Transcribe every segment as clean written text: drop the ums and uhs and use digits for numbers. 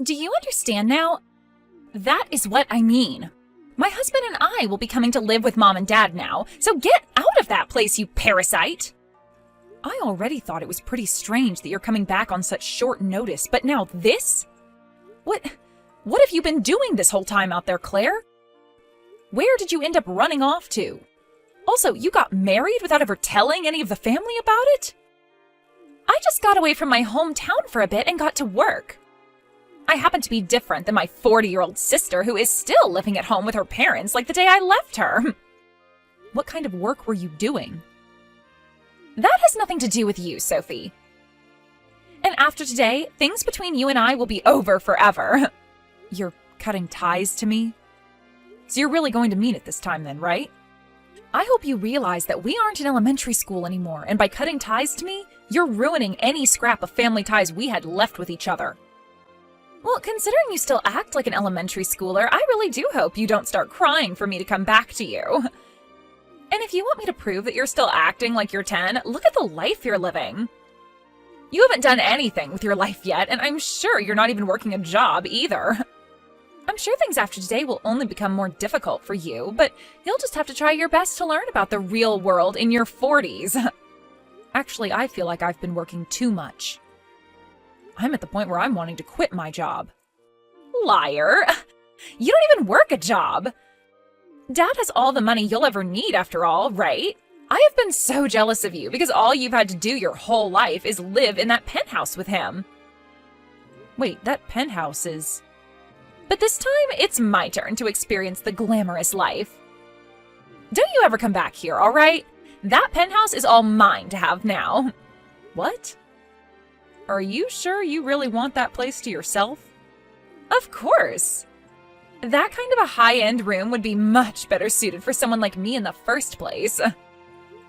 Do you understand now? That is what I mean. My husband and I will be coming to live with Mom and Dad now, so get out of that place, you parasite! I already thought it was pretty strange that you're coming back on such short notice, but now this? What have you been doing this whole time out there, Claire? Where did you end up running off to? Also, you got married without ever telling any of the family about it? I just got away from my hometown for a bit and got to work. I happen to be different than my 40-year-old sister who is still living at home with her parents like the day I left her. What kind of work were you doing? That has nothing to do with you, Sophie. And after today, things between you and I will be over forever. You're cutting ties to me? So you're really going to mean it this time then, right? I hope you realize that we aren't in elementary school anymore, and by cutting ties to me, you're ruining any scrap of family ties we had left with each other. Well, considering you still act like an elementary schooler, I really do hope you don't start crying for me to come back to you. And if you want me to prove that you're still acting like you're 10, look at the life you're living. You haven't done anything with your life yet, and I'm sure you're not even working a job either. I'm sure things after today will only become more difficult for you, but you'll just have to try your best to learn about the real world in your 40s. Actually, I feel like I've been working too much. I'm at the point where I'm wanting to quit my job. Liar! You don't even work a job! Dad has all the money you'll ever need after all, right? I have been so jealous of you because all you've had to do your whole life is live in that penthouse with him. Wait, that penthouse is... But this time, it's my turn to experience the glamorous life. Don't you ever come back here, all right? That penthouse is all mine to have now. What? Are you sure you really want that place to yourself? Of course. That kind of a high-end room would be much better suited for someone like me in the first place.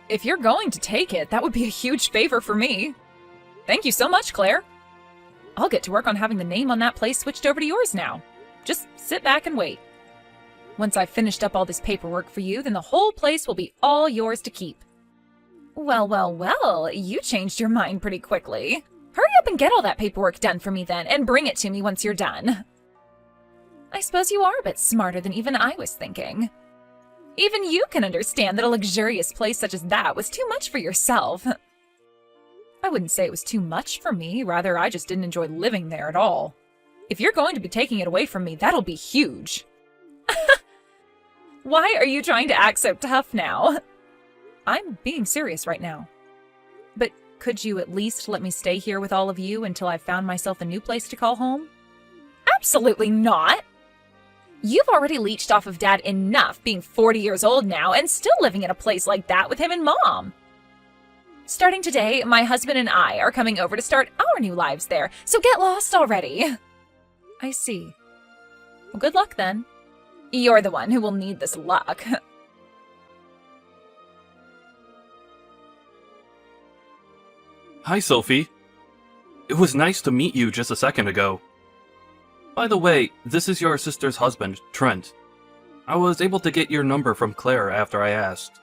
If you're going to take it, that would be a huge favor for me. Thank you so much, Claire. I'll get to work on having the name on that place switched over to yours now. Just sit back and wait. Once I've finished up all this paperwork for you, then the whole place will be all yours to keep. Well, you changed your mind pretty quickly. Hurry up and get all that paperwork done for me then, and bring it to me once you're done. I suppose you are a bit smarter than even I was thinking. Even you can understand that a luxurious place such as that was too much for yourself. I wouldn't say it was too much for me, rather I just didn't enjoy living there at all. If you're going to be taking it away from me, that'll be huge. Why are you trying to act so tough now? I'm being serious right now. But could you at least let me stay here with all of you until I've found myself a new place to call home? Absolutely not! You've already leached off of Dad enough being 40 years old now and still living in a place like that with him and Mom. Starting today, my husband and I are coming over to start our new lives there, so get lost already. I see. Well, good luck then. You're the one who will need this luck. Hi, Sophie. It was nice to meet you just a second ago. By the way, this is your sister's husband, Trent. I was able to get your number from Claire after I asked.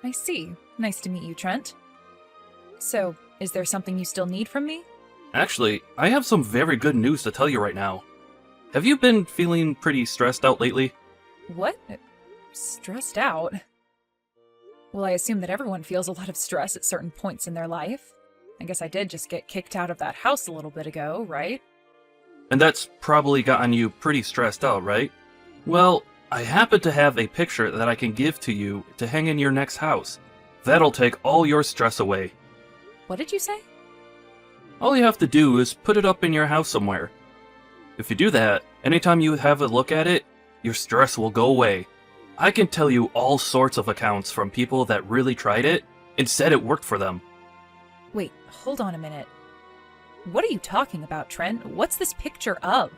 I see. Nice to meet you, Trent. So, is there something you still need from me? Actually, I have some very good news to tell you right now. Have you been feeling pretty stressed out lately? What? Stressed out? Well, I assume that everyone feels a lot of stress at certain points in their life. I guess I did just get kicked out of that house a little bit ago, right? And that's probably gotten you pretty stressed out, right? Well, I happen to have a picture that I can give to you to hang in your next house. That'll take all your stress away. What did you say? All you have to do is put it up in your house somewhere. If you do that, anytime you have a look at it, your stress will go away. I can tell you all sorts of accounts from people that really tried it and said it worked for them. Wait, hold on a minute. What are you talking about, Trent? What's this picture of?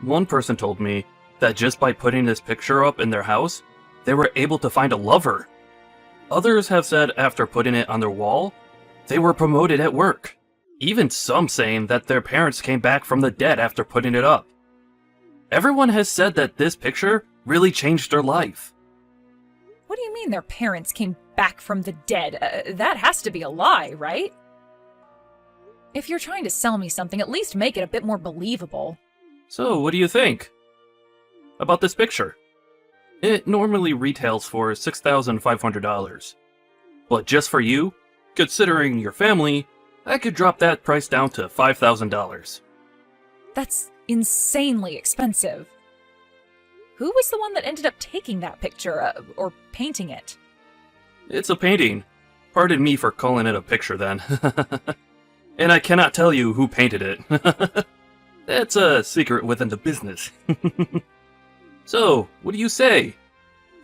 One person told me that just by putting this picture up in their house, they were able to find a lover. Others have said after putting it on their wall, they were promoted at work. Even some saying that their parents came back from the dead after putting it up. Everyone has said that this picture really changed their life. What do you mean their parents came back from the dead? That has to be a lie, right? If you're trying to sell me something, at least make it a bit more believable. So, what do you think about this picture? It normally retails for $6,500. But just for you, considering your family, I could drop that price down to $5,000. That's insanely expensive. Who was the one that ended up taking that picture, or painting it? It's a painting. Pardon me for calling it a picture then. And I cannot tell you who painted it. That's a secret within the business. So, what do you say?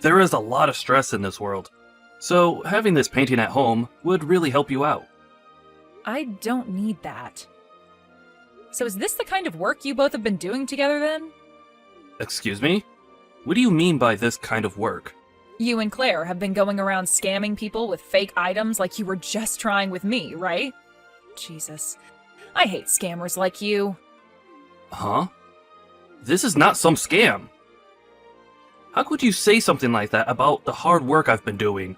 There is a lot of stress in this world, so having this painting at home would really help you out. I don't need that. So is this the kind of work you both have been doing together then? Excuse me? What do you mean by this kind of work? You and Claire have been going around scamming people with fake items like you were just trying with me, right? Jesus. I hate scammers like you. Huh? This is not some scam. How could you say something like that about the hard work I've been doing?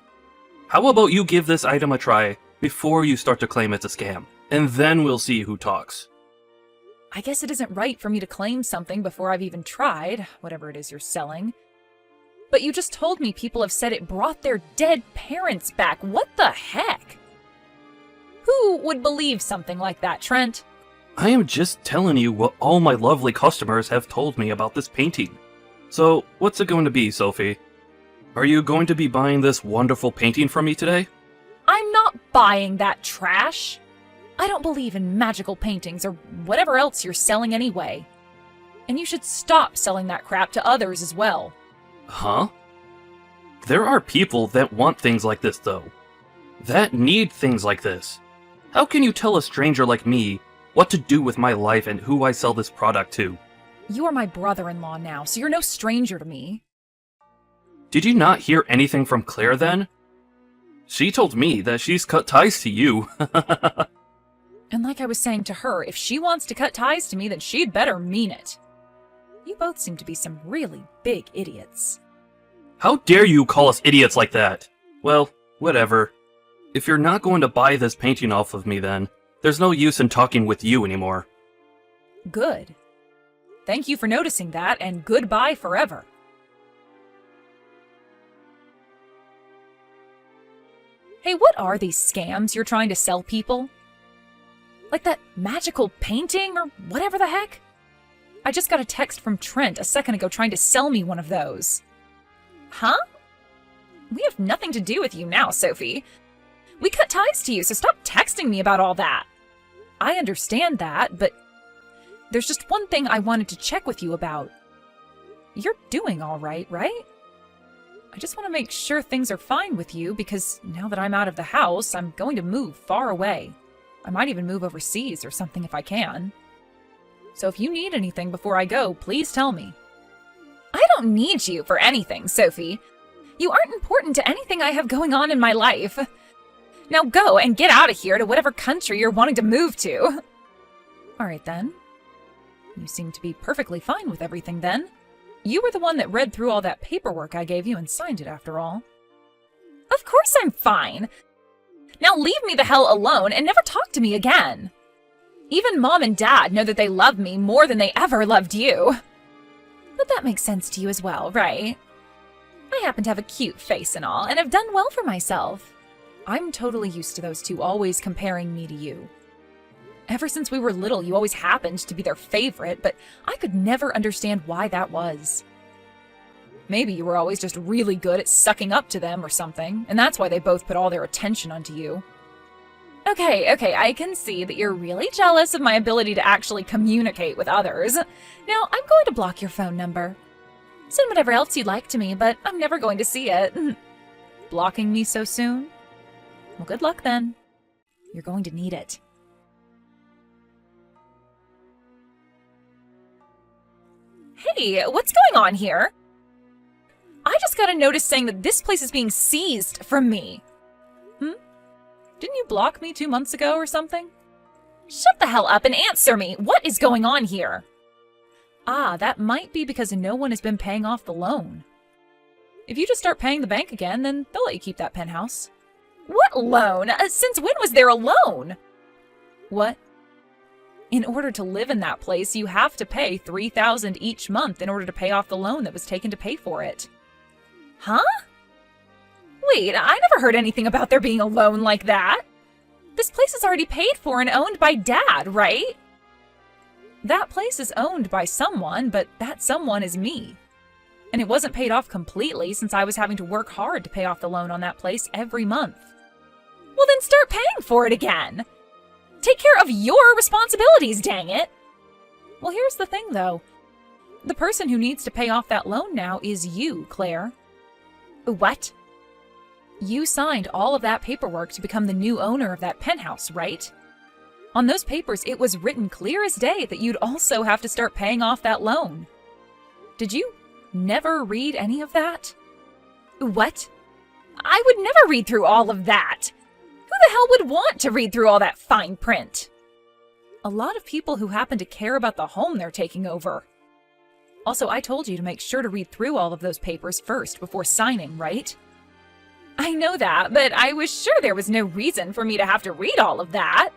How about you give this item a try before you start to claim it's a scam, and then we'll see who talks. I guess it isn't right for me to claim something before I've even tried, whatever it is you're selling. But you just told me people have said it brought their dead parents back. What the heck? Who would believe something like that, Trent? I am just telling you what all my lovely customers have told me about this painting. So, what's it going to be, Sophie? Are you going to be buying this wonderful painting from me today? I'm not buying that trash. I don't believe in magical paintings or whatever else you're selling anyway. And you should stop selling that crap to others as well. Huh? There are people that want things like this, though. That need things like this. How can you tell a stranger like me what to do with my life and who I sell this product to? You are my brother-in-law now, so you're no stranger to me. Did you not hear anything from Claire then? She told me that she's cut ties to you. And like I was saying to her, if she wants to cut ties to me, then she'd better mean it. You both seem to be some really big idiots. How dare you call us idiots like that? Well, whatever. If you're not going to buy this painting off of me then, there's no use in talking with you anymore. Good. Thank you for noticing that, and goodbye forever. Hey, what are these scams you're trying to sell people? Like that magical painting or whatever the heck? I just got a text from Trent a second ago trying to sell me one of those. Huh? We have nothing to do with you now, Sophie. We cut ties to you, so stop texting me about all that. I understand that, but there's just one thing I wanted to check with you about. You're doing all right, right? I just want to make sure things are fine with you because now that I'm out of the house, I'm going to move far away. I might even move overseas or something if I can. So if you need anything before I go, please tell me. I don't need you for anything, Sophie. You aren't important to anything I have going on in my life. Now go and get out of here to whatever country you're wanting to move to. All right then. You seem to be perfectly fine with everything then. You were the one that read through all that paperwork I gave you and signed it after all. Of course I'm fine. Now leave me the hell alone and never talk to me again. Even Mom and Dad know that they love me more than they ever loved you. But that makes sense to you as well, right? I happen to have a cute face and all, and have done well for myself. I'm totally used to those two always comparing me to you. Ever since we were little, you always happened to be their favorite, but I could never understand why that was. Maybe you were always just really good at sucking up to them or something, and that's why they both put all their attention onto you. Okay, I can see that you're really jealous of my ability to actually communicate with others. Now, I'm going to block your phone number. Send whatever else you'd like to me, but I'm never going to see it. Blocking me so soon? Well, good luck then. You're going to need it. Hey, what's going on here? I just got a notice saying that this place is being seized from me. Didn't you block me 2 months ago or something? Shut the hell up and answer me! What is going on here? Ah, that might be because no one has been paying off the loan. If you just start paying the bank again, then they'll let you keep that penthouse. What loan? Since when was there a loan? What? In order to live in that place, you have to pay $3,000 each month in order to pay off the loan that was taken to pay for it. Huh? Wait, I never heard anything about there being a loan like that. This place is already paid for and owned by Dad, right? That place is owned by someone, but that someone is me. And it wasn't paid off completely since I was having to work hard to pay off the loan on that place every month. Well, then start paying for it again. Take care of your responsibilities, dang it. Well, here's the thing, though. The person who needs to pay off that loan now is you, Claire. What? You signed all of that paperwork to become the new owner of that penthouse, right? On those papers, it was written clear as day that you'd also have to start paying off that loan. Did you never read any of that? What? I would never read through all of that. Who the hell would want to read through all that fine print? A lot of people who happen to care about the home they're taking over. Also, I told you to make sure to read through all of those papers first before signing, right? I know that, but I was sure there was no reason for me to have to read all of that.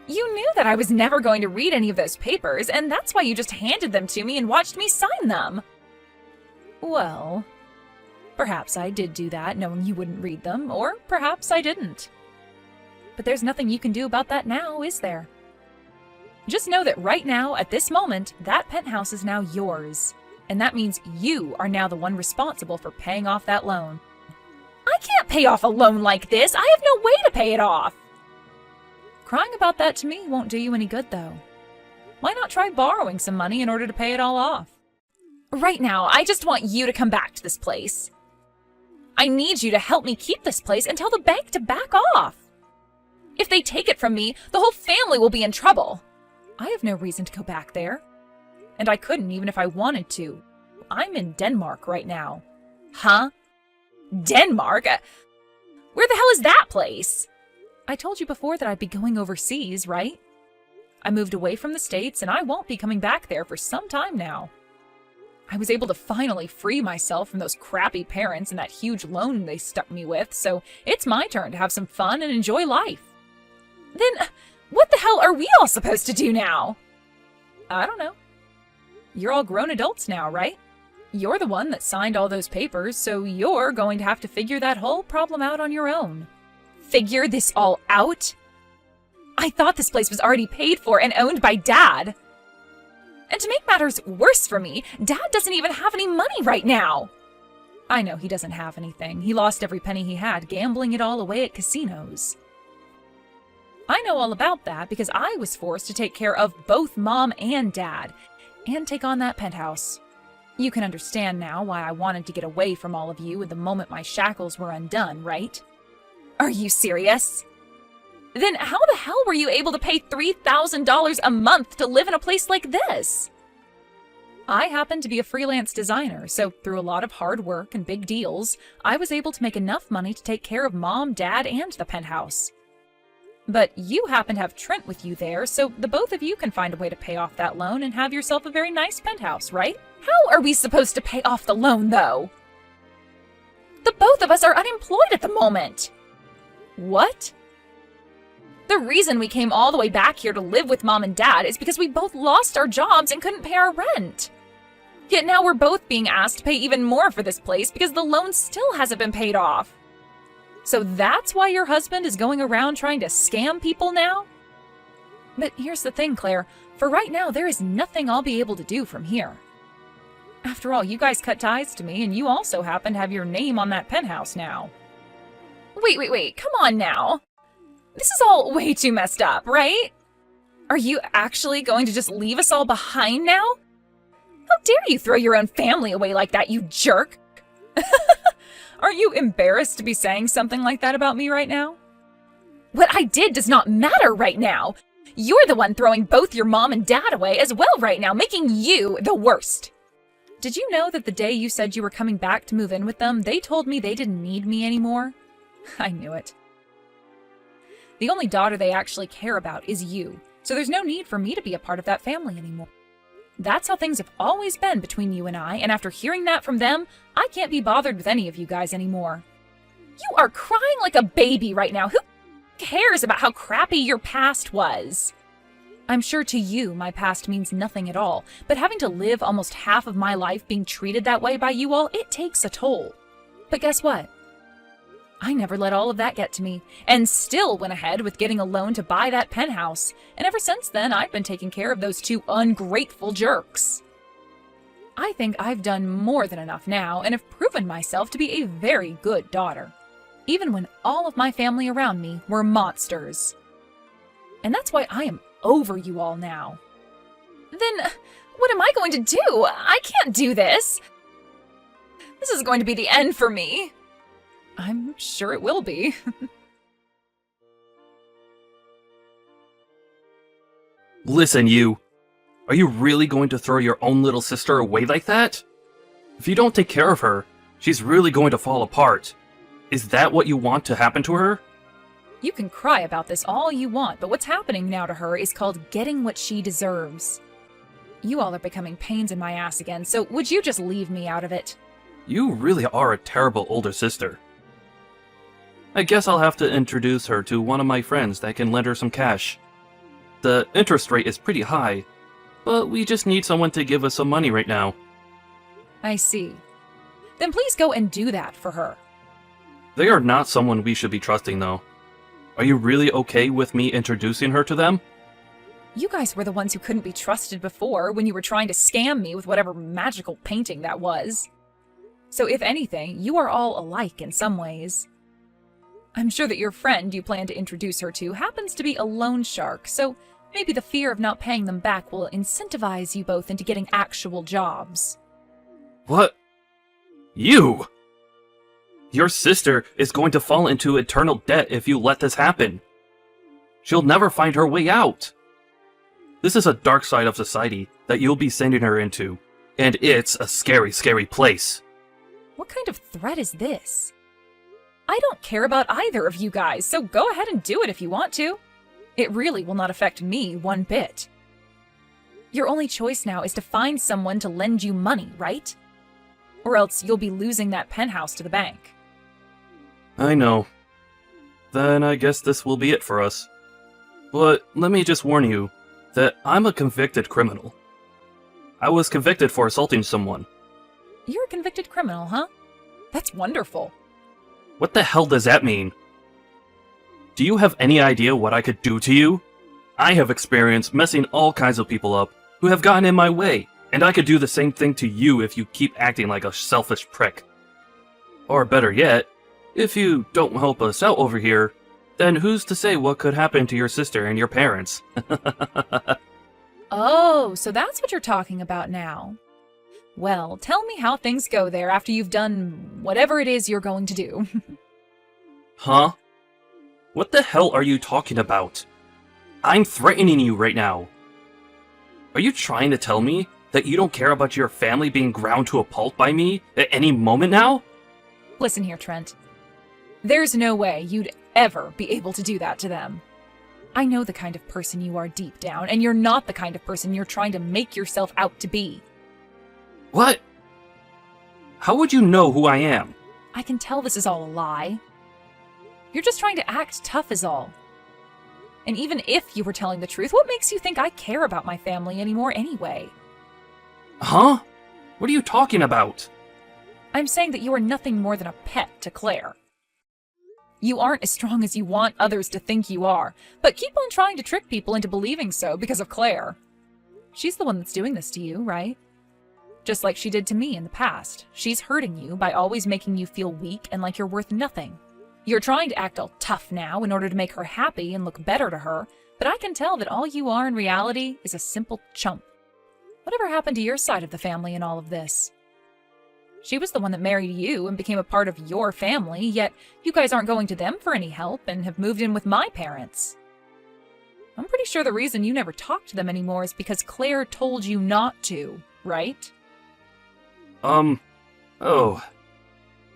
You knew that I was never going to read any of those papers, and that's why you just handed them to me and watched me sign them. Well, perhaps I did do that knowing you wouldn't read them, or perhaps I didn't. But there's nothing you can do about that now, is there? Just know that right now, at this moment, that penthouse is now yours. And that means you are now the one responsible for paying off that loan. I can't pay off a loan like this. I have no way to pay it off. Crying about that to me won't do you any good, though. Why not try borrowing some money in order to pay it all off? Right now, I just want you to come back to this place. I need you to help me keep this place and tell the bank to back off. If they take it from me, the whole family will be in trouble. I have no reason to go back there. And I couldn't even if I wanted to. I'm in Denmark right now. Huh? Denmark? Where the hell is that place? I told you before that I'd be going overseas, right? I moved away from the States and I won't be coming back there for some time now. I was able to finally free myself from those crappy parents and that huge loan they stuck me with, so it's my turn to have some fun and enjoy life. Then, what the hell are we all supposed to do now? I don't know. You're all grown adults now, right? You're the one that signed all those papers, so you're going to have to figure that whole problem out on your own. Figure this all out? I thought this place was already paid for and owned by Dad. And to make matters worse for me, Dad doesn't even have any money right now. I know he doesn't have anything. He lost every penny he had, gambling it all away at casinos. I know all about that because I was forced to take care of both Mom and Dad, and take on that penthouse. You can understand now why I wanted to get away from all of you at the moment my shackles were undone, right? Are you serious? Then how the hell were you able to pay $3,000 a month to live in a place like this? I happen to be a freelance designer, so through a lot of hard work and big deals, I was able to make enough money to take care of Mom, Dad, and the penthouse. But you happen to have Trent with you there, so the both of you can find a way to pay off that loan and have yourself a very nice penthouse, right? How are we supposed to pay off the loan, though? The both of us are unemployed at the moment. What? The reason we came all the way back here to live with Mom and Dad is because we both lost our jobs and couldn't pay our rent. Yet now we're both being asked to pay even more for this place because the loan still hasn't been paid off. So that's why your husband is going around trying to scam people now? But here's the thing, Claire. For right now, there is nothing I'll be able to do from here. After all, you guys cut ties to me, and you also happen to have your name on that penthouse now. Wait, come on now. This is all way too messed up, right? Are you actually going to just leave us all behind now? How dare you throw your own family away like that, you jerk? Aren't you embarrassed to be saying something like that about me right now? What I did does not matter right now. You're the one throwing both your mom and dad away as well right now, making you the worst. Did you know that the day you said you were coming back to move in with them, they told me they didn't need me anymore? I knew it. The only daughter they actually care about is you, so there's no need for me to be a part of that family anymore. That's how things have always been between you and I, and after hearing that from them, I can't be bothered with any of you guys anymore. You are crying like a baby right now. Who cares about how crappy your past was? I'm sure to you my past means nothing at all, but having to live almost half of my life being treated that way by you all, it takes a toll. But guess what? I never let all of that get to me, and still went ahead with getting a loan to buy that penthouse, and ever since then I've been taking care of those two ungrateful jerks. I think I've done more than enough now, and have proven myself to be a very good daughter, even when all of my family around me were monsters. And that's why I am over you all now. Then, what am I going to do? I can't do this. This is going to be the end for me. I'm sure it will be. Listen, you. Are you really going to throw your own little sister away like that? If you don't take care of her, she's really going to fall apart. Is that what you want to happen to her? You can cry about this all you want, but what's happening now to her is called getting what she deserves. You all are becoming pains in my ass again, so would you just leave me out of it? You really are a terrible older sister. I guess I'll have to introduce her to one of my friends that can lend her some cash. The interest rate is pretty high, but we just need someone to give us some money right now. I see. Then please go and do that for her. They are not someone we should be trusting, though. Are you really okay with me introducing her to them? You guys were the ones who couldn't be trusted before when you were trying to scam me with whatever magical painting that was. So if anything, you are all alike in some ways. I'm sure that your friend you plan to introduce her to happens to be a loan shark, so maybe the fear of not paying them back will incentivize you both into getting actual jobs. What? You? Your sister is going to fall into eternal debt if you let this happen. She'll never find her way out. This is a dark side of society that you'll be sending her into, and it's a scary, scary place. What kind of threat is this? I don't care about either of you guys, so go ahead and do it if you want to. It really will not affect me one bit. Your only choice now is to find someone to lend you money, right? Or else you'll be losing that penthouse to the bank. I know. Then I guess this will be it for us. But let me just warn you that I'm a convicted criminal. I was convicted for assaulting someone. You're a convicted criminal, huh? That's wonderful. What the hell does that mean? Do you have any idea what I could do to you? I have experience messing all kinds of people up who have gotten in my way, and I could do the same thing to you if you keep acting like a selfish prick. Or better yet, if you don't help us out over here, then who's to say what could happen to your sister and your parents? Oh, so that's what you're talking about now. Well, tell me how things go there after you've done whatever it is you're going to do. Huh? What the hell are you talking about? I'm threatening you right now. Are you trying to tell me that you don't care about your family being ground to a pulp by me at any moment now? Listen here, Trent. There's no way you'd ever be able to do that to them. I know the kind of person you are deep down, and you're not the kind of person you're trying to make yourself out to be. What? How would you know who I am? I can tell this is all a lie. You're just trying to act tough is all. And even if you were telling the truth, what makes you think I care about my family anymore anyway? Huh? What are you talking about? I'm saying that you are nothing more than a pet to Claire. You aren't as strong as you want others to think you are, but keep on trying to trick people into believing so because of Claire. She's the one that's doing this to you, right? Just like she did to me in the past. She's hurting you by always making you feel weak and like you're worth nothing. You're trying to act all tough now in order to make her happy and look better to her, but I can tell that all you are in reality is a simple chump. Whatever happened to your side of the family in all of this? She was the one that married you and became a part of your family, yet you guys aren't going to them for any help and have moved in with my parents. I'm pretty sure the reason you never talk to them anymore is because Claire told you not to, right? Oh.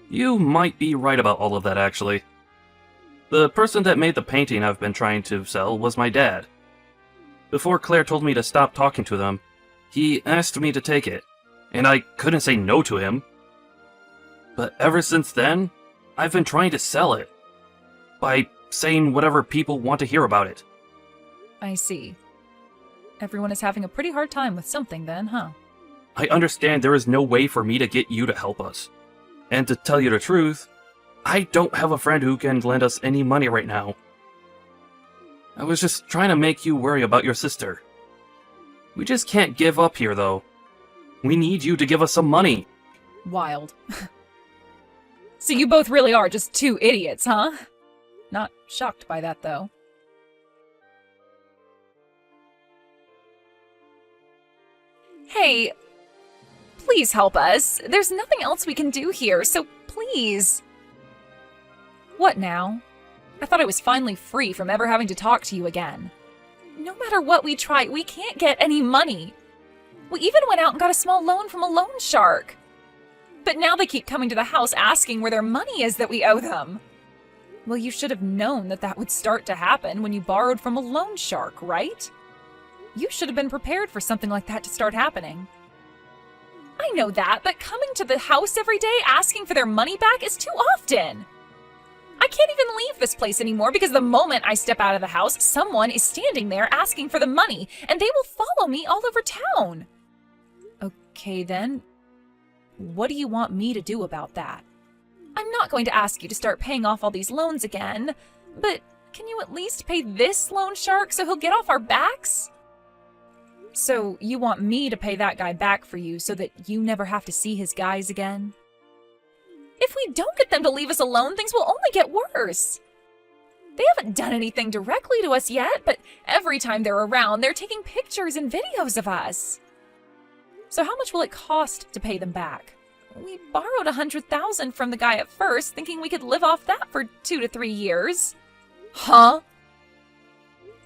You might be right about all of that, actually. The person that made the painting I've been trying to sell was my dad. Before Claire told me to stop talking to them, he asked me to take it, and I couldn't say no to him. But ever since then, I've been trying to sell it, by saying whatever people want to hear about it. I see. Everyone is having a pretty hard time with something then, huh? I understand there is no way for me to get you to help us. And to tell you the truth, I don't have a friend who can lend us any money right now. I was just trying to make you worry about your sister. We just can't give up here, though. We need you to give us some money. Wild. So you both really are just two idiots, huh? Not shocked by that, though. Hey, please help us. There's nothing else we can do here, so please. What now? I thought I was finally free from ever having to talk to you again. No matter what we try, we can't get any money. We even went out and got a small loan from a loan shark. But now they keep coming to the house asking where their money is that we owe them. Well, you should have known that that would start to happen when you borrowed from a loan shark, right? You should have been prepared for something like that to start happening. I know that, but coming to the house every day asking for their money back is too often. I can't even leave this place anymore because the moment I step out of the house, someone is standing there asking for the money, and they will follow me all over town. Okay then, what do you want me to do about that? I'm not going to ask you to start paying off all these loans again, but can you at least pay this loan shark so he'll get off our backs? So you want me to pay that guy back for you so that you never have to see his guys again? If we don't get them to leave us alone, things will only get worse. They haven't done anything directly to us yet, but every time they're around, they're taking pictures and videos of us. So how much will it cost to pay them back? We borrowed $100,000 from the guy at first, thinking we could live off that for 2 to 3 years. Huh?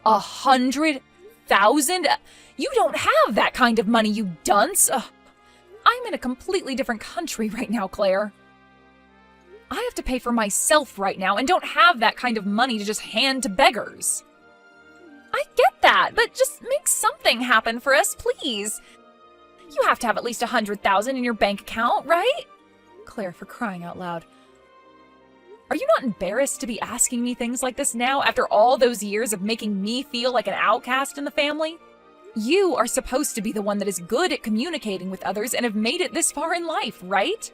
$100,000? You don't have that kind of money, you dunce! Ugh. I'm in a completely different country right now, Claire. I have to pay for myself right now and don't have that kind of money to just hand to beggars. I get that, but just make something happen for us, please. You have to have at least $100,000 in your bank account, right? Claire, for crying out loud. Are you not embarrassed to be asking me things like this now after all those years of making me feel like an outcast in the family? You are supposed to be the one that is good at communicating with others and have made it this far in life, right?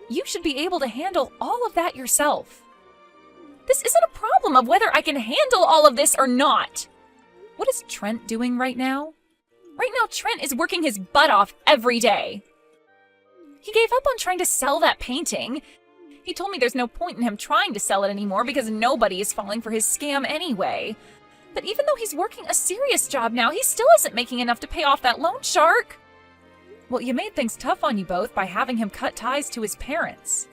You should be able to handle all of that yourself. This isn't a problem of whether I can handle all of this or not. What is Trent doing right now? Right now, Trent is working his butt off every day. He gave up on trying to sell that painting. He told me there's no point in him trying to sell it anymore because nobody is falling for his scam anyway. But even though he's working a serious job now, he still isn't making enough to pay off that loan shark. Well, you made things tough on you both by having him cut ties to his parents.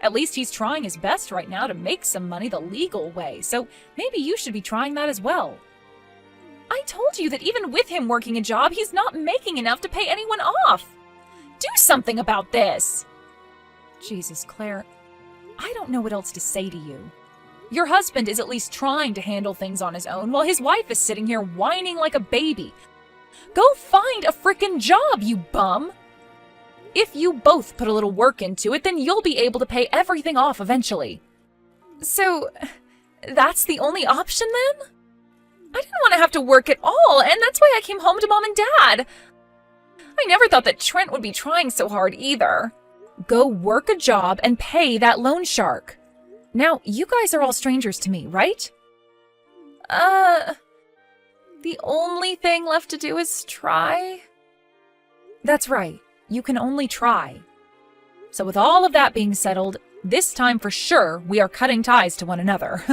At least he's trying his best right now to make some money the legal way, so maybe you should be trying that as well. I told you that even with him working a job, he's not making enough to pay anyone off. Do something about this. Jesus, Claire, I don't know what else to say to you. Your husband is at least trying to handle things on his own while his wife is sitting here whining like a baby. Go find a frickin' job, you bum! If you both put a little work into it, then you'll be able to pay everything off eventually. So, that's the only option then? I didn't want to have to work at all, and that's why I came home to Mom and Dad. I never thought that Trent would be trying so hard either. Go work a job and pay that loan shark. Now, you guys are all strangers to me, right? The only thing left to do is try? That's right. You can only try. So with all of that being settled, this time for sure we are cutting ties to one another.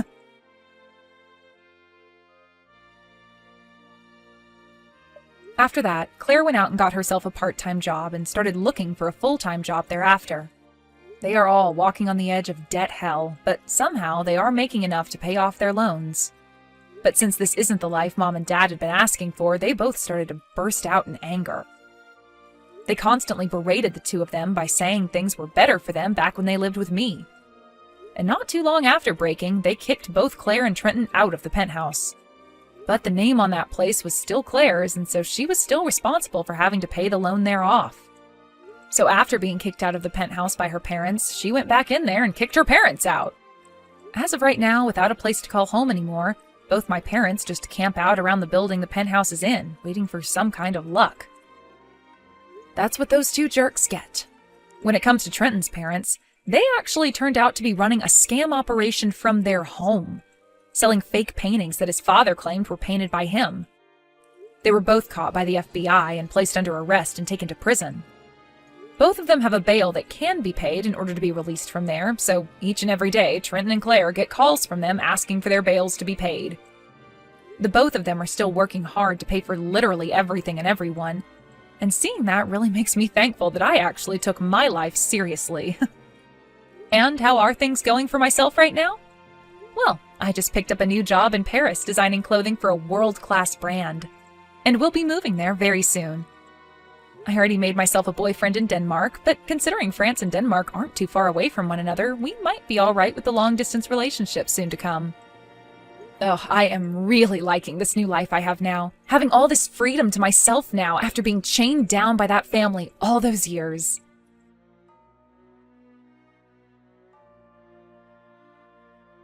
After that, Claire went out and got herself a part-time job and started looking for a full-time job thereafter. They are all walking on the edge of debt hell, but somehow they are making enough to pay off their loans. But since this isn't the life Mom and Dad had been asking for, they both started to burst out in anger. They constantly berated the two of them by saying things were better for them back when they lived with me. And not too long after breaking, they kicked both Claire and Trenton out of the penthouse. But the name on that place was still Claire's, and so she was still responsible for having to pay the loan there off. So after being kicked out of the penthouse by her parents, she went back in there and kicked her parents out. As of right now, without a place to call home anymore, both my parents just camp out around the building the penthouse is in, waiting for some kind of luck. That's what those two jerks get. When it comes to Trenton's parents, they actually turned out to be running a scam operation from their home, selling fake paintings that his father claimed were painted by him. They were both caught by the FBI and placed under arrest and taken to prison. Both of them have a bail that can be paid in order to be released from there, so each and every day, Trenton and Claire get calls from them asking for their bails to be paid. The both of them are still working hard to pay for literally everything and everyone, and seeing that really makes me thankful that I actually took my life seriously. And how are things going for myself right now? Well, I just picked up a new job in Paris designing clothing for a world-class brand, and we'll be moving there very soon. I already made myself a boyfriend in Denmark, but considering France and Denmark aren't too far away from one another, we might be all right with the long-distance relationship soon to come. Oh, I am really liking this new life I have now, having all this freedom to myself now after being chained down by that family all those years.